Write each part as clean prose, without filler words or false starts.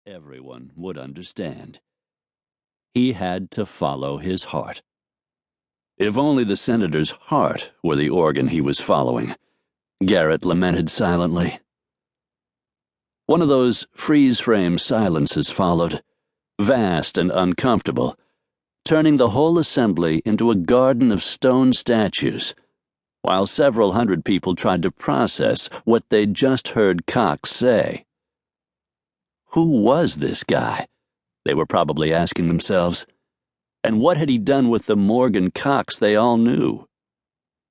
everyone would understand. He had to follow his heart. If only the senator's heart were the organ he was following, Garrett lamented silently. One of those freeze-frame silences followed, vast and uncomfortable, turning the whole assembly into a garden of stone statues, while several hundred people tried to process what they'd just heard Cox say. Who was this guy? They were probably asking themselves. And what had he done with the Morgan Cox they all knew?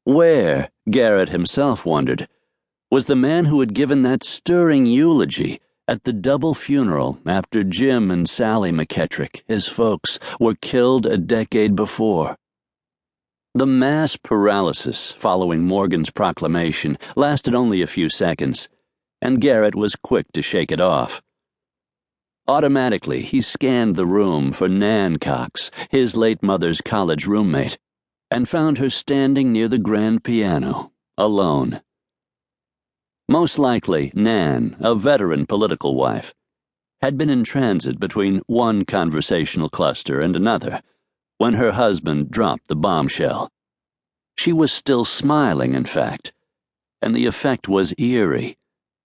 Where, Garrett himself wondered, was the man who had given that stirring eulogy at the double funeral after Jim and Sally McKettrick, his folks, were killed a decade before? The mass paralysis following Morgan's proclamation lasted only a few seconds, and Garrett was quick to shake it off. Automatically, he scanned the room for Nan Cox, his late mother's college roommate, and found her standing near the grand piano, alone. Most likely, Nan, a veteran political wife, had been in transit between one conversational cluster and another when her husband dropped the bombshell. She was still smiling, in fact, and the effect was eerie,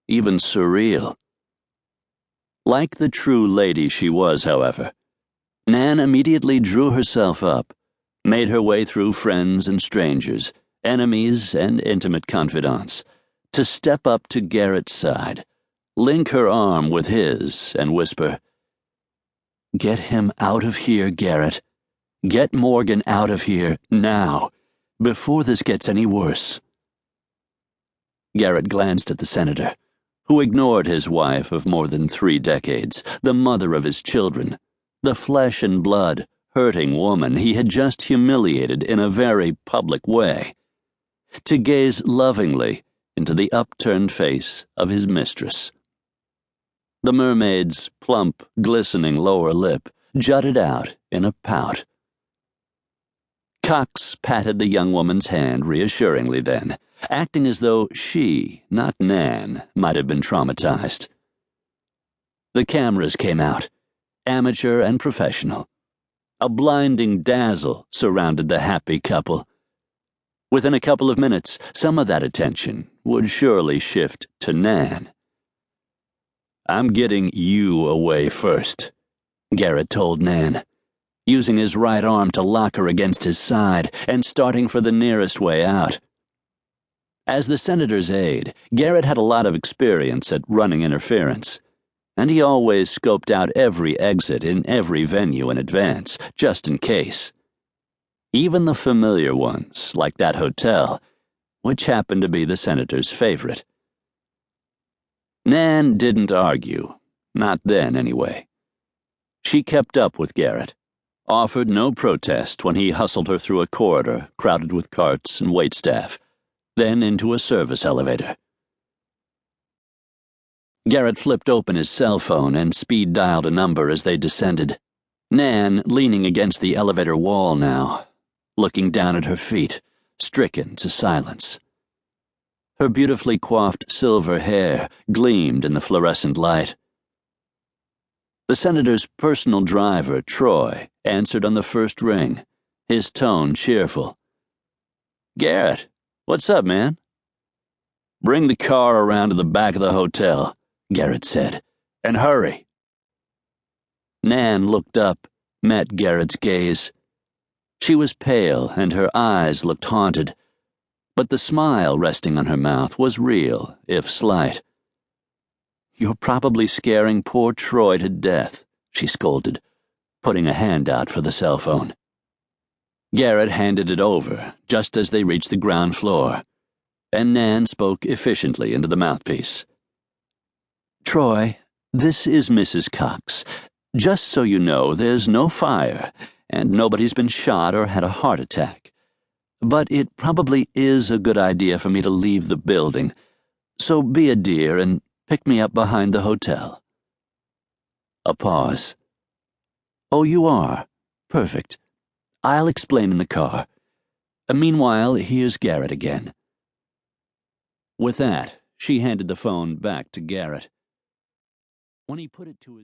even surreal. Like the true lady she was, however, Nan immediately drew herself up, made her way through friends and strangers, enemies and intimate confidants, to step up to Garrett's side, link her arm with his, and whisper, "Get him out of here, Garrett. Get Morgan out of here, now, before this gets any worse." Garrett glanced at the senator, who ignored his wife of more than 3 decades, the mother of his children, the flesh and blood, hurting woman he had just humiliated in a very public way, to gaze lovingly into the upturned face of his mistress. The mermaid's plump, glistening lower lip jutted out in a pout. Cox patted the young woman's hand reassuringly then, acting as though she, not Nan, might have been traumatized. The cameras came out, amateur and professional. A blinding dazzle surrounded the happy couple. Within a couple of minutes, some of that attention would surely shift to Nan. "I'm getting you away first," Garrett told Nan, using his right arm to lock her against his side and starting for the nearest way out. As the senator's aide, Garrett had a lot of experience at running interference, and he always scoped out every exit in every venue in advance, just in case. Even the familiar ones, like that hotel, which happened to be the senator's favorite. Nan didn't argue, not then anyway. She kept up with Garrett, offered no protest when he hustled her through a corridor crowded with carts and waitstaff, then into a service elevator. Garrett flipped open his cell phone and speed-dialed a number as they descended, Nan leaning against the elevator wall now, looking down at her feet, stricken to silence. Her beautifully coiffed silver hair gleamed in the fluorescent light. The senator's personal driver, Troy, answered on the first ring, his tone cheerful. "Garrett, what's up, man?" "Bring the car around to the back of the hotel," Garrett said, "and hurry." Nan looked up, met Garrett's gaze. She was pale and her eyes looked haunted, but the smile resting on her mouth was real, if slight. "You're probably scaring poor Troy to death," she scolded, putting a hand out for the cell phone. Garrett handed it over just as they reached the ground floor, and Nan spoke efficiently into the mouthpiece. "Troy, this is Mrs. Cox. Just so you know, there's no fire, and nobody's been shot or had a heart attack. But it probably is a good idea for me to leave the building, so be a dear and pick me up behind the hotel." A pause. "Oh, you are? Perfect. I'll explain in the car. Meanwhile, here's Garrett again." With that, she handed the phone back to Garrett. When he put it to his